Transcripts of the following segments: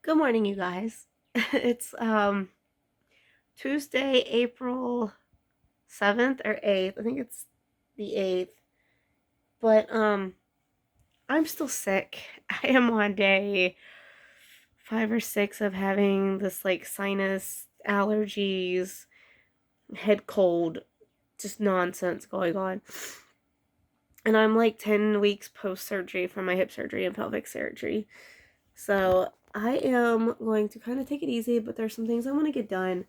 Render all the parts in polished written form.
Good morning, you guys. It's Tuesday, April 7th or 8th. I think it's the 8th. But I'm still sick. I am on day 5 or 6 of having this like sinus allergies, head cold, just nonsense going on. And I'm like 10 weeks post surgery from my hip surgery and pelvic surgery. So I am going to kind of take it easy, but there's some things I want to get done.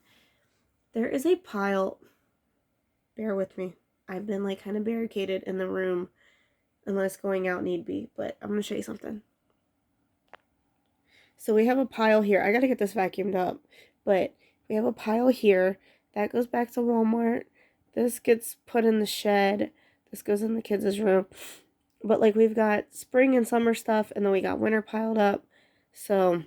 There is a pile. Bear with me. I've been like kind of barricaded in the room unless going out need be, but I'm going to show you something. So we have a pile here. I got to get this vacuumed up, but we have a pile here that goes back to Walmart. This gets put in the shed. This goes in the kids' room. But like we've got spring and summer stuff, and then we got winter piled up. So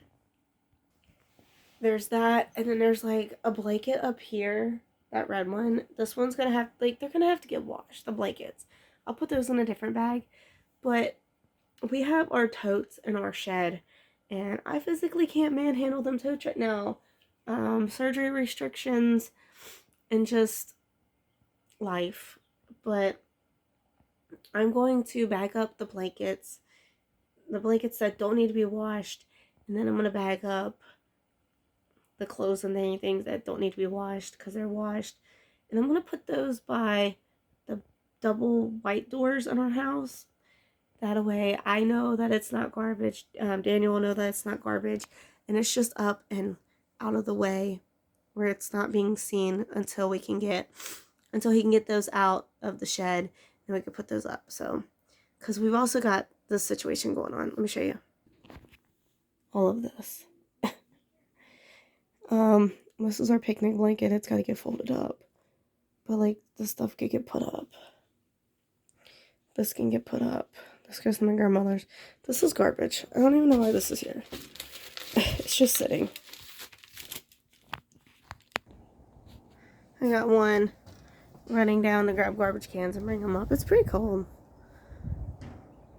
there's that, and then there's like a blanket up here, that red one. This one's gonna have, like, they're gonna have to get washed, the blankets. I'll put those in a different bag. But we have our totes in our shed, and I physically can't manhandle them totes right now. Surgery restrictions and just life. But I'm going to bag up the blankets that don't need to be washed, and then I'm gonna bag up the clothes and anything that don't need to be washed because they're washed. And I'm going to put those by the double white doors in our house. That way I know that it's not garbage. Daniel will know that it's not garbage. And it's just up and out of the way where it's not being seen until he can get those out of the shed and we can put those up. So, because we've also got this situation going on. Let me show you all of this. This is our picnic blanket. It's got to get folded up. But, like, this stuff could get put up. This can get put up. This goes to my grandmother's. This is garbage. I don't even know why this is here. It's just sitting. I got one running down to grab garbage cans and bring them up. It's pretty cold.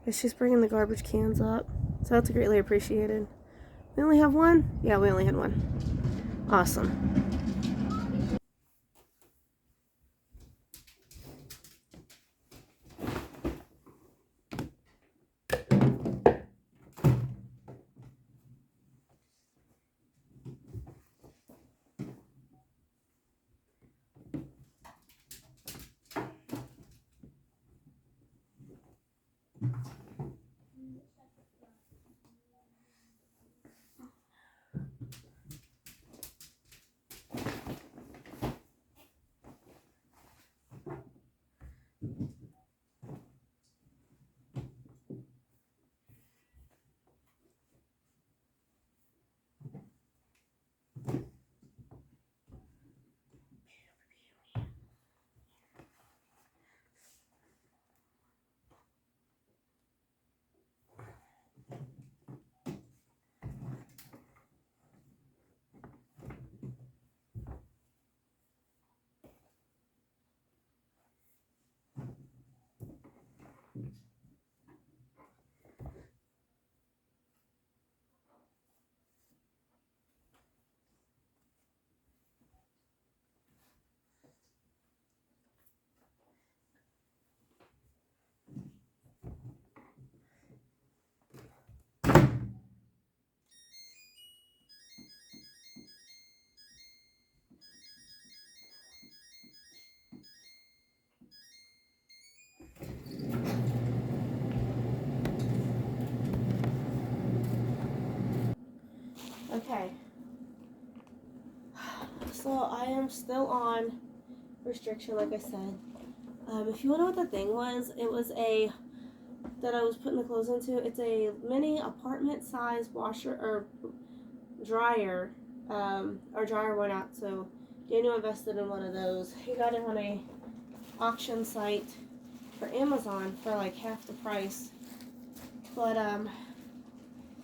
But she's bringing the garbage cans up. So that's greatly appreciated. We only have one? Yeah, we only had one. Awesome. Okay. So I am still on restriction, like I said. If you want to know what the thing was, it was that I was putting the clothes into. It's a mini apartment size washer or dryer. Our dryer went out, so Daniel invested in one of those. He got it on a auction site for Amazon for like half the price. But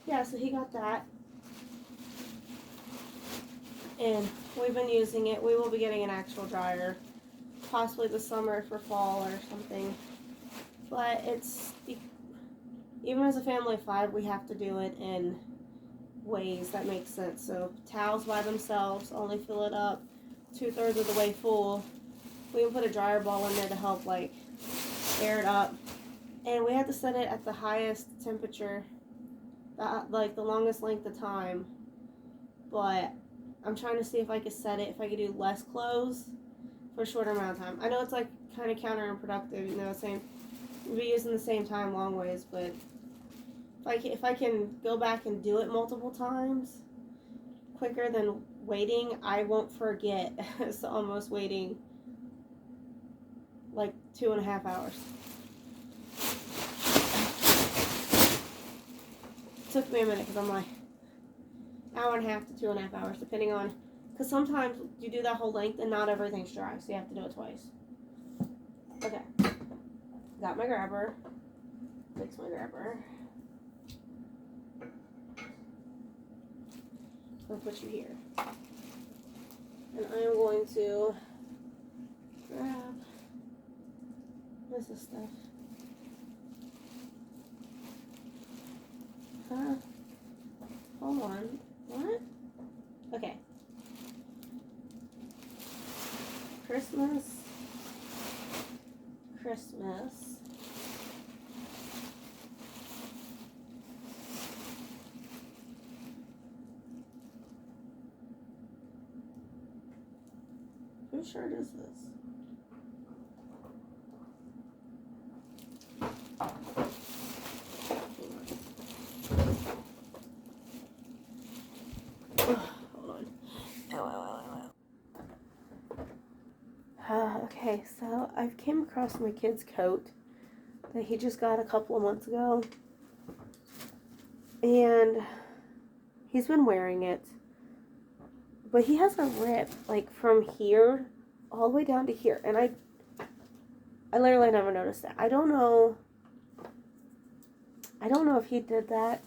yeah, so he got that, and we've been using it. We will be getting an actual dryer, possibly this summer for fall or something. But it's, even as a family of 5, we have to do it, and ways that make sense. So towels by themselves, only fill it up 2/3 of the way full. We can put a dryer ball in there to help like air it up. And we had to set it at the highest temperature, like the longest length of time. But I'm trying to see if I could set it, if I could do less clothes for a shorter amount of time. I know it's like kind of counterproductive, you know, saying we'll be using the same time long ways, but if I can go back and do it multiple times quicker than waiting, I won't forget. It's almost waiting like 2.5 hours. It took me a minute because I'm like 1.5 to 2.5 hours, depending on, because sometimes you do that whole length and not everything's dry, so you have to do it twice. Okay, got my grabber. Fix my grabber. I'll put you here, and I am going to grab. What's this stuff? Hold on. What? Okay. Christmas. Whose shirt is this? Okay, so I've came across my kid's coat that he just got a couple of months ago, and he's been wearing it, but he has a rip like from here all the way down to here, and I literally never noticed that. I don't know if he did that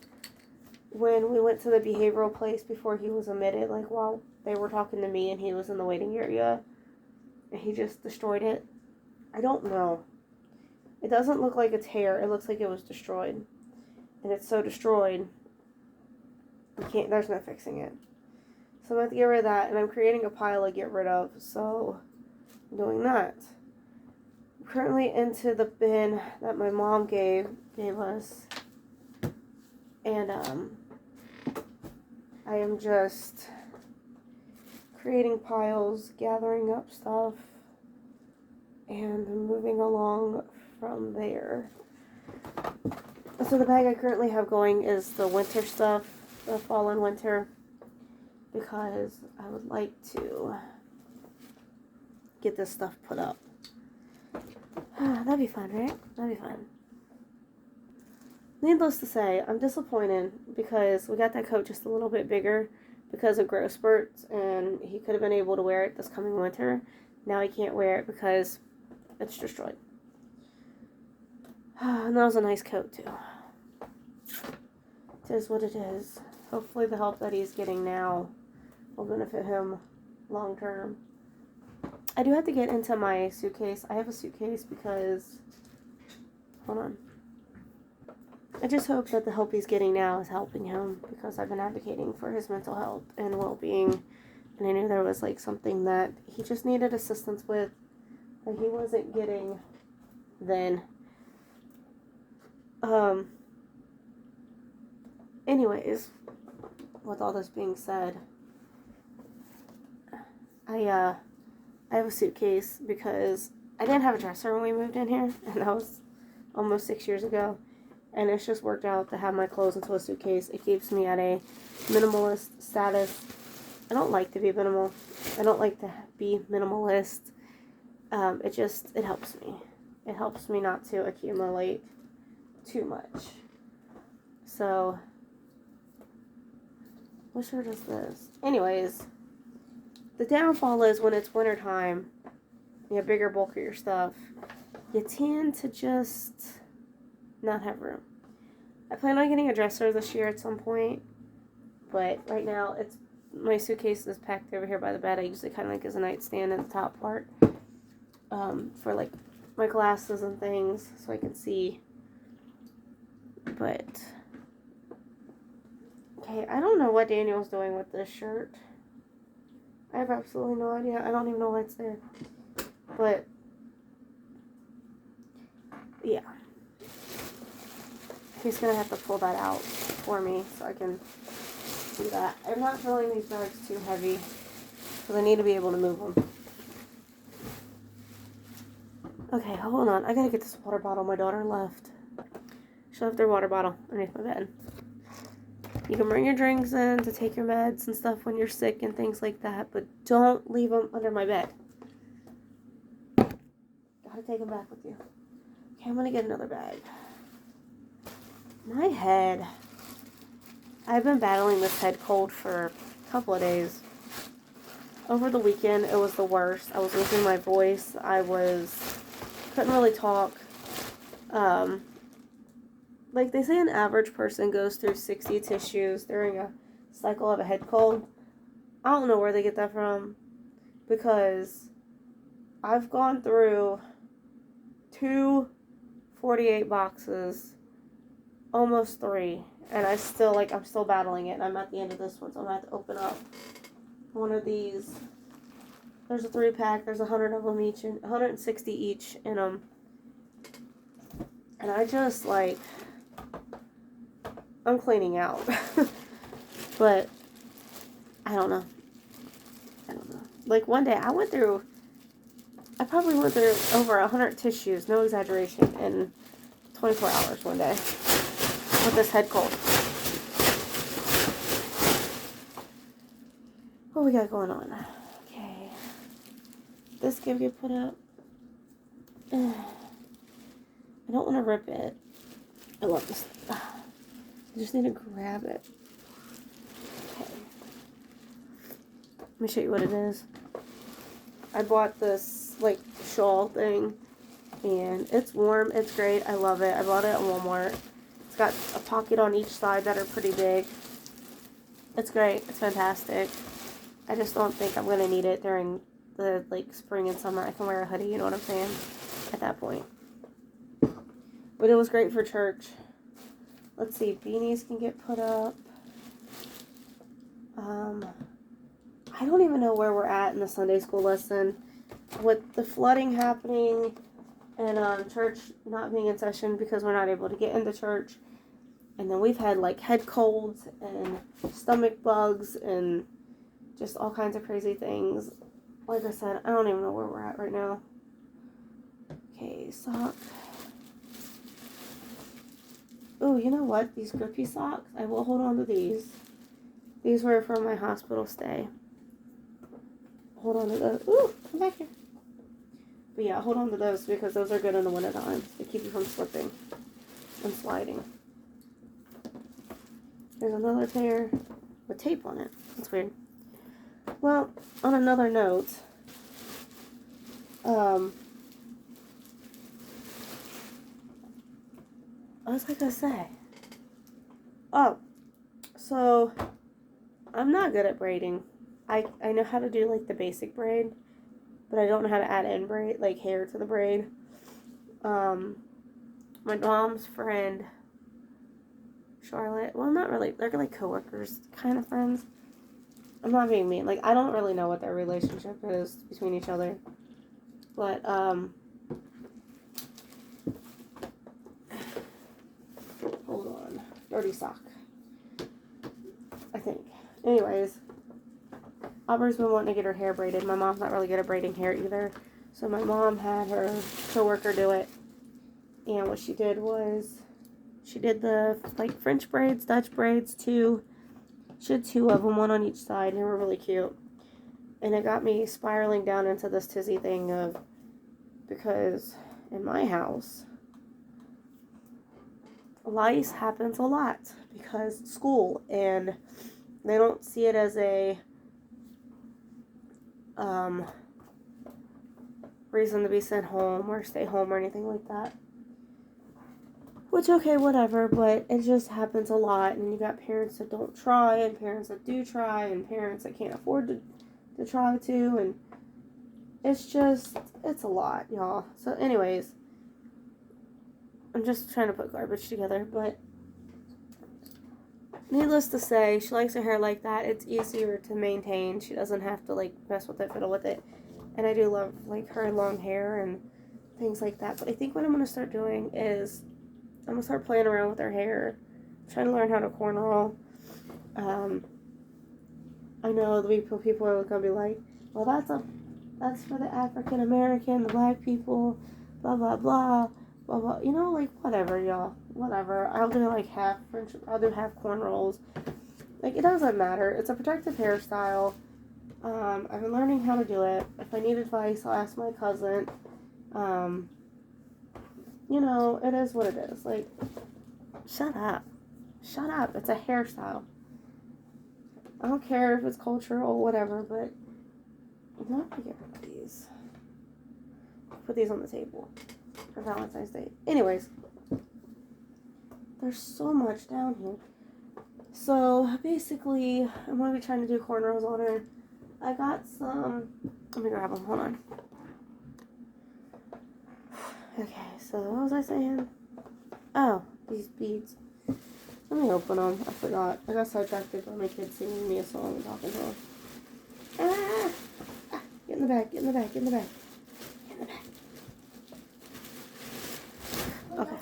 when we went to the behavioral place before he was admitted, like while they were talking to me and he was in the waiting area. And he just destroyed it. I don't know. It doesn't look like a tear. It looks like it was destroyed. And it's so destroyed, there's no fixing it. So I'm going to have to get rid of that. And I'm creating a pile to get rid of. So I'm doing that. I'm currently into the bin that my mom gave us. And I am just creating piles, gathering up stuff, and moving along from there. So the bag I currently have going is the winter stuff, the fall and winter, because I would like to get this stuff put up. That'd be fun, right? That'd be fun. Needless to say, I'm disappointed because we got that coat just a little bit bigger because of growth spurts, and he could have been able to wear it this coming winter. Now he can't wear it because it's destroyed. And that was a nice coat too. It is what it is. Hopefully the help that he's getting now will benefit him long term. I do have to get into my suitcase. I have a suitcase because, hold on. I just hope that the help he's getting now is helping him, because I've been advocating for his mental health and well-being, and I knew there was like something that he just needed assistance with that he wasn't getting then. Anyways, with all this being said, I have a suitcase because I didn't have a dresser when we moved in here, and that was almost 6 years ago. And it's just worked out to have my clothes into a suitcase. It keeps me at a minimalist status. I don't like to be minimal. I don't like to be minimalist. It helps me. It helps me not to accumulate too much. So, what shirt is this? Anyways, the downfall is when it's wintertime, you have bigger, bulkier stuff, you tend to just not have room. I plan on getting a dresser this year at some point, but right now my suitcase is packed over here by the bed. I use it kind of like as a nightstand in the top part for like my glasses and things so I can see. But Okay, I don't know what Daniel's doing with this shirt. I have absolutely no idea. I don't even know why it's there. But, yeah. He's going to have to pull that out for me so I can do that. I'm not filling these bags too heavy because I need to be able to move them. Okay, hold on. I got to get this water bottle my daughter left. She left their water bottle underneath my bed. You can bring your drinks in to take your meds and stuff when you're sick and things like that, but don't leave them under my bed. Gotta take them back with you. Okay, I'm gonna get another bag. My head. I've been battling this head cold for a couple of days. Over the weekend, it was the worst. I was losing my voice. Couldn't really talk. Like they say an average person goes through 60 tissues during a cycle of a head cold. I don't know where they get that from because I've gone through 2 48 boxes, almost 3, and I'm still battling it, and I'm at the end of this one, so I'm going to have to open up one of these. There's a 3-pack, there's 100 of them each, and 160 each in them, and I'm cleaning out, but I don't know. Like one day, I probably went through over 100 tissues, no exaggeration, in 24 hours one day with this head cold. What we got going on? Okay. This can get put up. I don't want to rip it. I love this. I just need to grab it. Okay. Let me show you what it is. I bought this, shawl thing, and it's warm. It's great. I love it. I bought it at Walmart. It's got a pocket on each side that are pretty big. It's great. It's fantastic. I just don't think I'm going to need it during the, spring and summer. I can wear a hoodie, you know what I'm saying, at that point. But it was great for church. Let's see, beanies can get put up. I don't even know where we're at in the Sunday school lesson. With the flooding happening and church not being in session because we're not able to get into church. And then we've had head colds and stomach bugs and just all kinds of crazy things. Like I said, I don't even know where we're at right now. Okay, sock. Oh, you know what? These grippy socks, I will hold on to these. These were from my hospital stay. Hold on to those. Ooh, come back here. But yeah, hold on to those because those are good in the winter time. They keep you from slipping and sliding. There's another pair with tape on it. That's weird. Well, on another note, what was I gonna say? Oh, so I'm not good at braiding. I know how to do the basic braid, but I don't know how to add in braid, hair to the braid. My mom's friend, Charlotte, well, not really, they're coworkers, kind of friends. I'm not being mean, I don't really know what their relationship is between each other, but, hold on, dirty sock, I think. Anyways, Aubrey's been wanting to get her hair braided. My mom's not really good at braiding hair either. So my mom had her coworker do it. And what she did was, she did the, French braids, Dutch braids, too. She had 2 of them, one on each side, and they were really cute. And it got me spiraling down into this tizzy thing of, because in my house, lice happens a lot. Because school, and they don't see it as a reason to be sent home or stay home or anything like that. Which, okay, whatever, but it just happens a lot, and you got parents that don't try, and parents that do try, and parents that can't afford to try to, and it's a lot, y'all. So anyways, I'm just trying to put garbage together, but needless to say, she likes her hair like that. It's easier to maintain. She doesn't have to like mess with it, fiddle with it. And I do love like her long hair and things like that. But I think what I'm going to start doing is I'm going to start playing around with her hair. Trying to learn how to cornrow. I know the people are going to be like, well, that's for the African American, the black people, blah, blah, blah, blah, blah. You know, like, whatever, y'all. Whatever. I'll do, like, I'll do half cornrows. Like, it doesn't matter. It's a protective hairstyle. I've been learning how to do it. If I need advice, I'll ask my cousin. You know, it is what it is. Like, shut up. Shut up. It's a hairstyle. I don't care if it's cultural or whatever, but I'm not going to get rid of these. Put these on the table for Valentine's Day. Anyways, there's so much down here. So, basically, I'm going to be trying to do cornrows on her. I got some... Let me grab them. Hold on. Okay, so what was I saying? Oh, these beads. Let me open them. I forgot. I got sidetracked by my kids singing me a song and talking to them. Ah! Ah! Get in the bag, get in the bag, get in the bag. Get in the bag. Okay.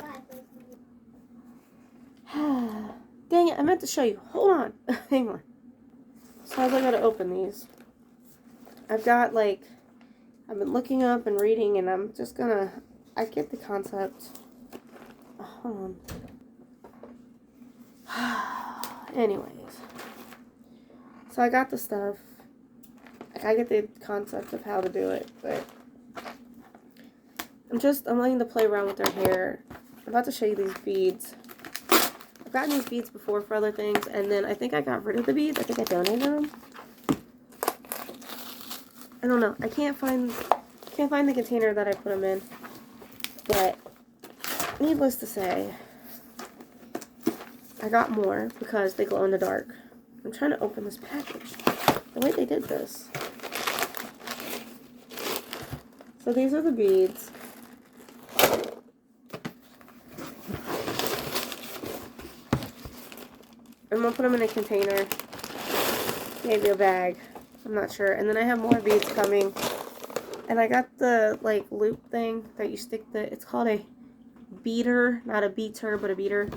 Dang it, I meant to show you. Hold on. Hang on. So I gotta open these. I've got like, I've been looking up and reading and I'm just gonna, I get the concept. Hold on. Anyways, so I got the stuff. I get the concept of how to do it, but I'm letting them play around with their hair. I'm about to show you these beads. I've gotten these beads before for other things, and then I think I got rid of the beads. I think I donated them. I don't know. I can't find the container that I put them in, but needless to say, I got more because they glow in the dark. I'm trying to open this package. The way they did this. So these are the beads. I'm going to put them in a container. Maybe a bag. I'm not sure. And then I have more beads coming. And I got the like loop thing that you stick the, it's called a beater. Not a beater, but a beater.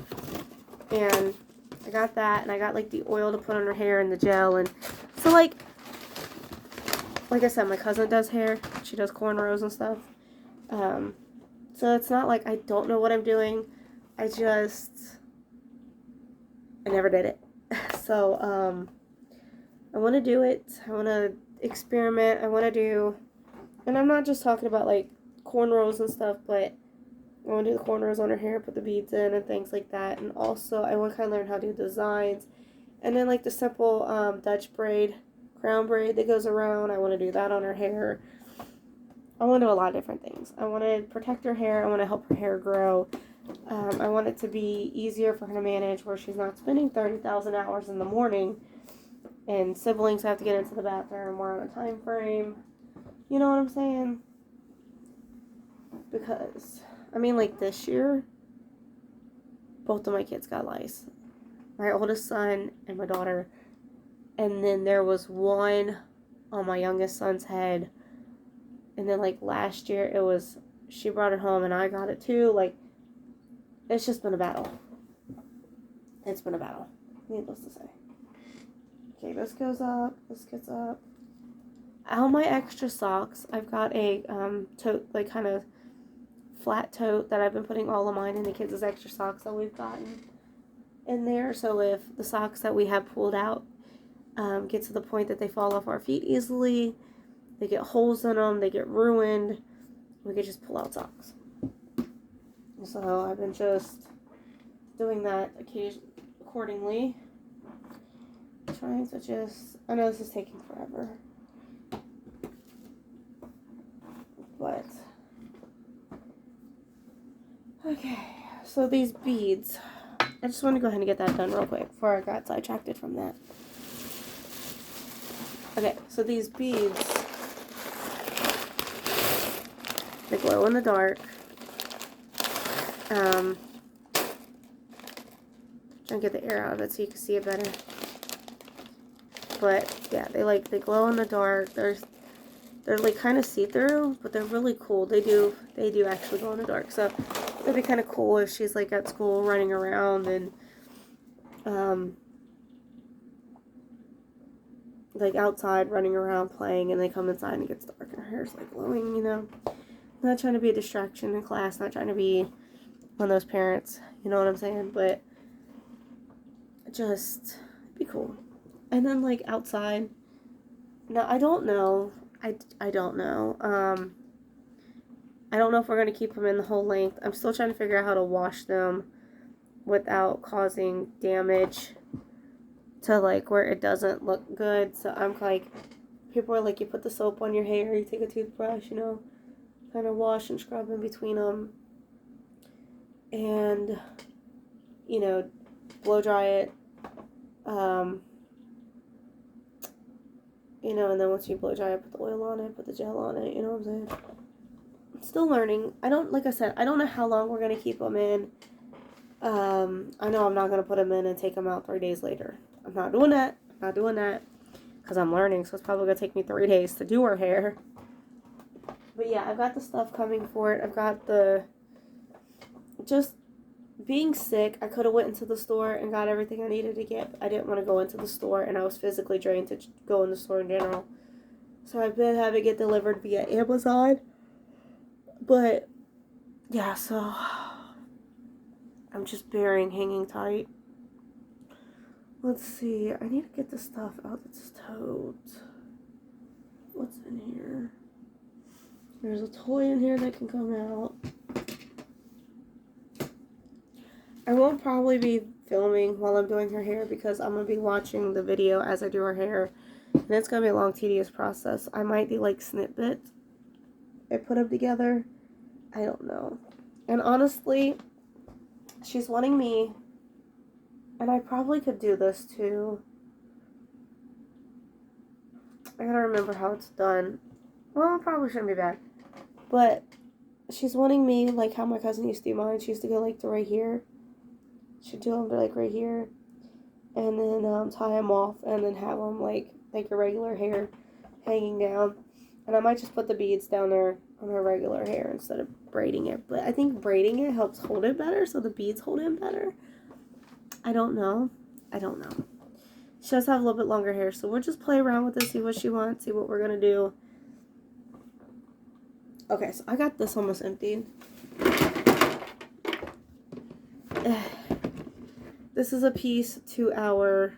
And I got that, and I got like the oil to put on her hair and the gel, and so like I said, my cousin does hair. She does cornrows and stuff. So it's not like I don't know what I'm doing. I never did it. So I want to do it. I want to experiment. I want to do, and I'm not just talking about like cornrows and stuff, but I want to do the cornrows on her hair, put the beads in and things like that. And also, I want to kind of learn how to do designs. And then, like, the simple Dutch braid, crown braid that goes around. I want to do that on her hair. I want to do a lot of different things. I want to protect her hair. I want to help her hair grow. I want it to be easier for her to manage where she's not spending 30,000 hours in the morning. And siblings have to get into the bathroom. We're on a time frame. You know what I'm saying? Because... I mean, like, this year, both of my kids got lice. My oldest son and my daughter. And then there was one on my youngest son's head. And then, like, last year, it was, she brought it home and I got it too. Like, it's just been a battle. It's been a battle, needless to say. Okay, this goes up. This gets up. On my extra socks, I've got a tote, like, kind of flat tote that I've been putting all of mine in the kids' extra socks that we've gotten in there. So if the socks that we have pulled out get to the point that they fall off our feet easily, they get holes in them, they get ruined, we could just pull out socks. So I've been just doing that accordingly. Trying to just, I know this is taking forever, but okay, so these beads, I just want to go ahead and get that done real quick before I got sidetracked from that. Okay, so these beads, they glow in the dark. and get the air out of it so you can see it better. But yeah, they glow in the dark. They're like kind of see-through, but they're really cool. They do actually glow in the dark. So it'd be kind of cool if she's like at school running around and like outside running around playing, and they come inside and it gets dark and her hair's like glowing, you know. Not trying to be a distraction in class, not trying to be one of those parents, you know what I'm saying? But just be cool. And then like outside, now I don't know. I don't know. I don't know if we're going to keep them in the whole length. I'm still trying to figure out how to wash them without causing damage to like where it doesn't look good. So I'm like, people are like, you put the soap on your hair, you take a toothbrush, you know, kind of wash and scrub in between them, and you know, blow dry it. You know, and then once you blow dry it, put the oil on it, put the gel on it, you know what I'm saying? I'm still learning. Like I said, I don't know how long we're going to keep them in. I know I'm not going to put them in and take them out 3 days later. I'm not doing that. Because I'm learning, so it's probably going to take me 3 days to do her hair. But yeah, I've got the stuff coming for it. I've got just being sick, I could have went into the store and got everything I needed to get. I didn't want to go into the store, and I was physically drained to go in the store in general. So I've been having it delivered via Amazon. But yeah, so I'm just bearing, hanging tight. Let's see. I need to get the stuff out that's tote. What's in here? There's a toy in here that can come out. I won't probably be filming while I'm doing her hair because I'm going to be watching the video as I do her hair. And it's going to be a long, tedious process. I might do like snippets and put them together. I don't know. And honestly, she's wanting me, and I probably could do this too. I gotta remember how it's done. Well, it probably shouldn't be bad. But she's wanting me like how my cousin used to do mine. She used to go like to right here. She'd do them to like right here, and then tie them off, and then have them like your regular hair hanging down. And I might just put the beads down there on her regular hair instead of braiding it. But I think braiding it helps hold it better, so the beads hold in better. I don't know. She does have a little bit longer hair, so we'll just play around with it, see what she wants, see what we're gonna do. Okay, so I got this almost emptied. This is a piece to our,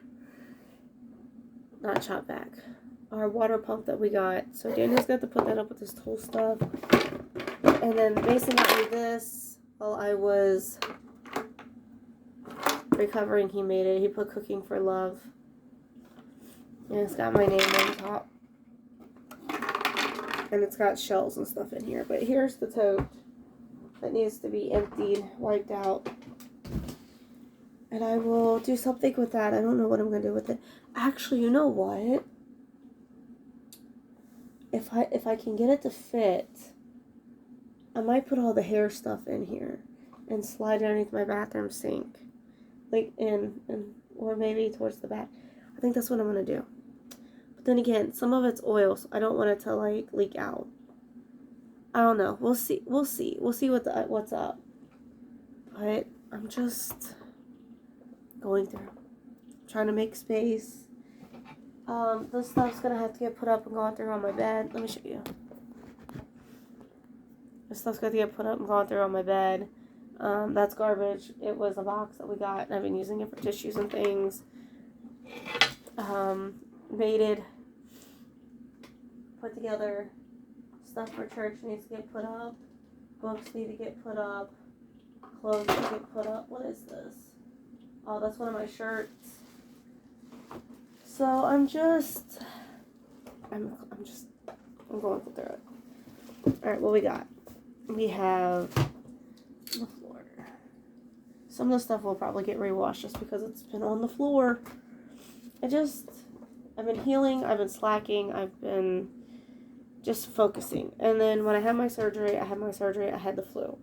not chop back, our water pump that we got. So Daniel's got to put that up with his tool stuff. And then Mason got me this while I was recovering. He made it. He put Cooking for Love. And it's got my name on top. And it's got shells and stuff in here. But here's the tote that needs to be emptied, wiped out. And I will do something with that. I don't know what I'm going to do with it. Actually, you know what? If I can get it to fit, I might put all the hair stuff in here and slide it underneath my bathroom sink. Like or maybe towards the back. I think that's what I'm going to do. But then again, some of it's oil, so I don't want it to like leak out. I don't know. We'll see. We'll see what's up. But I'm just going through, trying to make space. This stuff's gonna have to get put up and gone through on my bed. Let me show you. This stuff's gonna get put up and gone through on my bed. That's garbage. It was a box that we got, and I've been using it for tissues and things. Mated, put together stuff for church needs to get put up. Books need to get put up. Clothes need to get put up. What is this? Oh, that's one of my shirts. So I'm going through it. Alright, what we got? We have the floor. Some of the stuff will probably get rewashed just because it's been on the floor. I've been healing, I've been slacking, I've been just focusing. And then when I had my surgery, I had the flu.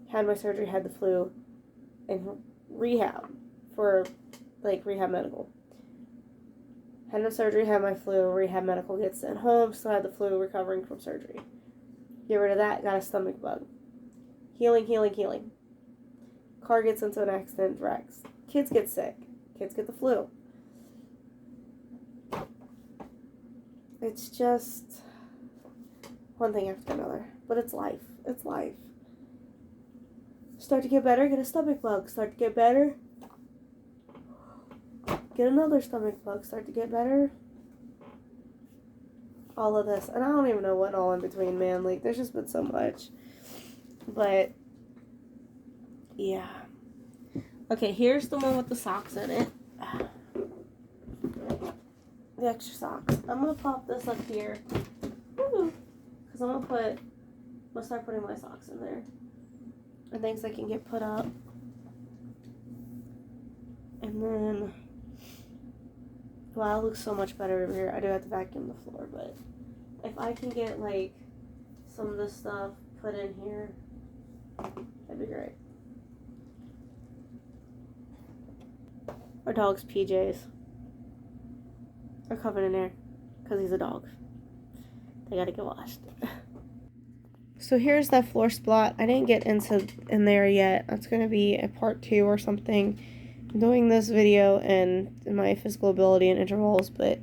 Had my surgery, had the flu, and rehab for, like, rehab medical. Had no surgery, had my flu, rehab medical, gets sent home, still had the flu, recovering from surgery. Get rid of that, got a stomach bug. Healing, healing, healing. Car gets into an accident, wrecks. Kids get sick. Kids get the flu. It's just one thing after another. But it's life. It's life. Start to get better, get a stomach bug. Start to get better, get another stomach bug. Start to get better. All of this. And I don't even know what all in between, man. Like, there's just been so much. But, yeah. Okay, here's the one with the socks in it. The extra socks. I'm going to pop this up here. Because I'm going to start putting my socks in there. And things that can get put up. And then, wow, it looks so much better over here. I do have to vacuum the floor, but if I can get, like, some of this stuff put in here, that'd be great. Our dog's PJs are covered in there because he's a dog. They gotta get washed. So here's that floor spot. I didn't get in there yet. That's gonna be a part 2 or something. I'm doing this video and my physical ability and intervals, but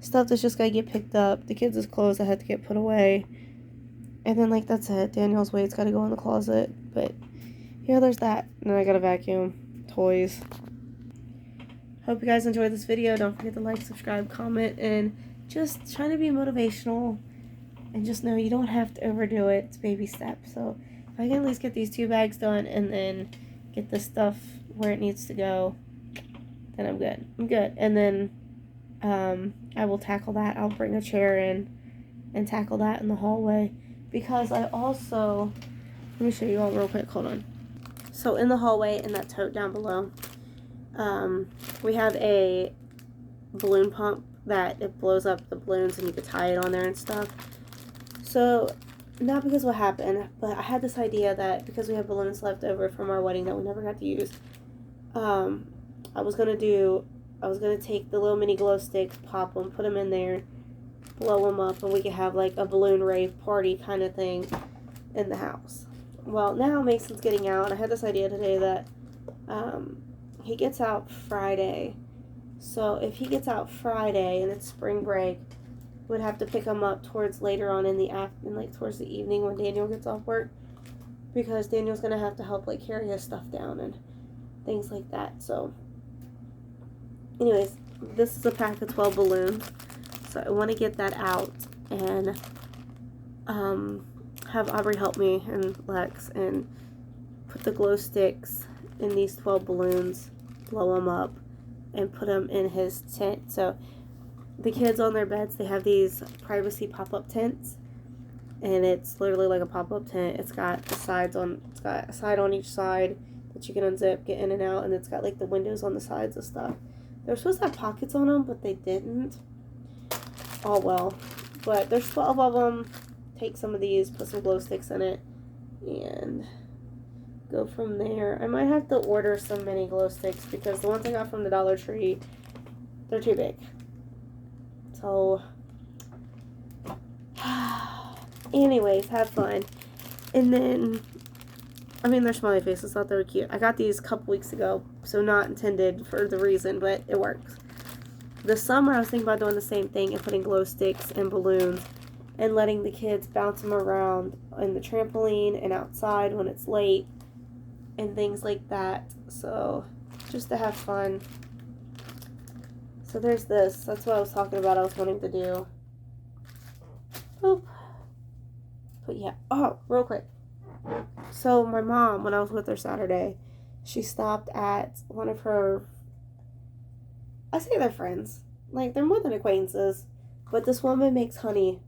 stuff that's just gotta get picked up. The kids' clothes that had to get put away. And then, like, that's it. Daniel's weight's gotta go in the closet. But yeah, there's that. And then I gotta vacuum. Toys. Hope you guys enjoyed this video. Don't forget to like, subscribe, comment, and just try to be motivational. And just know you don't have to overdo it. It's baby steps. So if I can at least get these 2 bags done and then get this stuff where it needs to go, then I'm good. I'm good. And then I will tackle that. I'll bring a chair in and tackle that in the hallway. Because I also, let me show you all real quick. Hold on. So in the hallway, in that tote down below, we have a balloon pump that it blows up the balloons and you could tie it on there and stuff. So, not because what happened, but I had this idea that because we have balloons left over from our wedding that we never got to use, I was going to take the little mini glow sticks, pop them, put them in there, blow them up, and we could have like a balloon rave party kind of thing in the house. Well, now Mason's getting out, and I had this idea today that he gets out Friday. So if he gets out Friday and it's spring break, would have to pick him up towards later on in the afternoon, like towards the evening when Daniel gets off work, because Daniel's gonna have to help like carry his stuff down and things like that. So anyways, this is a pack of 12 balloons, so I want to get that out and have Aubrey help me and Lex and put the glow sticks in these 12 balloons, blow them up, and put them in his tent. So the kids on their beds, they have these privacy pop-up tents, and it's literally like a pop-up tent. It's got the sides on, it's got a side on each side that you can unzip, get in and out, and it's got like the windows on the sides and stuff. They were supposed to have pockets on them, but they didn't. Oh well. But there's 12 of them. Take some of these, put some glow sticks in it, and go from there. I might have to order some mini glow sticks because the ones I got from the Dollar Tree, they're too big. So, anyways, have fun. And then, I mean, their smiley faces, thought they were cute. I got these a couple weeks ago, so not intended for the reason, but it works. This summer, I was thinking about doing the same thing and putting glow sticks and balloons and letting the kids bounce them around in the trampoline and outside when it's late and things like that. So, just to have fun. So there's this. That's what I was talking about I was wanting to do. Boop. But yeah. Oh, real quick. So my mom, when I was with her Saturday, she stopped at one of her, I say they're friends. Like, they're more than acquaintances. But this woman makes honey.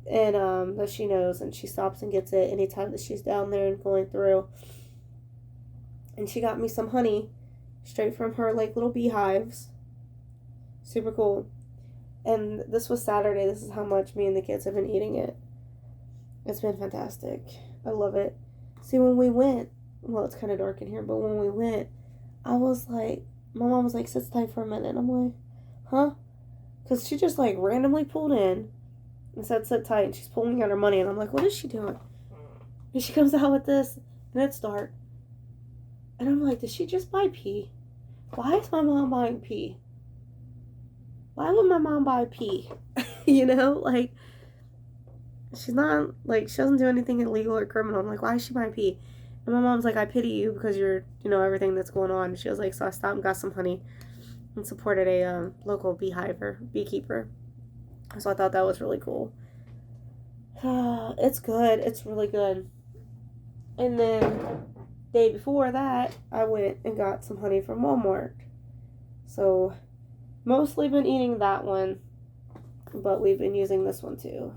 And that she knows. And she stops and gets it anytime that she's down there and going through. And she got me some honey straight from her, like, little beehives. Super cool. And this was Saturday. This is how much me and the kids have been eating it. It's been fantastic. I love it. See, when we went, well, it's kind of dark in here, but when we went, I was like, my mom was like, sit tight for a minute. And I'm like, huh? Because she just like randomly pulled in and said, sit tight. And she's pulling out her money. And I'm like, what is she doing? And she comes out with this, and it's dark. And I'm like, did she just buy pee? Why is my mom buying pee? Why would my mom buy pee? You know, like, she's not, like, she doesn't do anything illegal or criminal. I'm like, why is she buying pee? And my mom's like, I pity you because you're, you know, everything that's going on. She was like, so I stopped and got some honey and supported a local beekeeper. So I thought that was really cool. It's good. It's really good. And then day before that, I went and got some honey from Walmart. So mostly been eating that one, but we've been using this one too.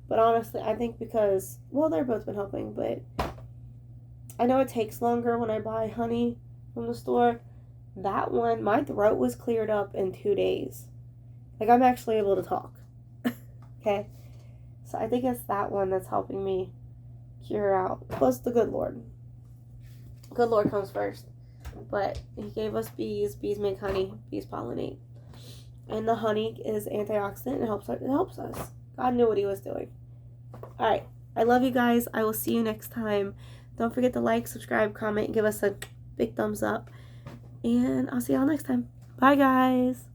But honestly, I think because, well, they're both been helping, but I know it takes longer when I buy honey from the store. That one, my throat was cleared up in 2 days. Like, I'm actually able to talk. Okay? So I think it's that one that's helping me cure out. Plus the good Lord. Good Lord comes first. But he gave us bees. Bees make honey. Bees pollinate. And the honey is antioxidant. It helps us. God knew what he was doing. Alright. I love you guys. I will see you next time. Don't forget to like, subscribe, comment, and give us a big thumbs up. And I'll see y'all next time. Bye, guys.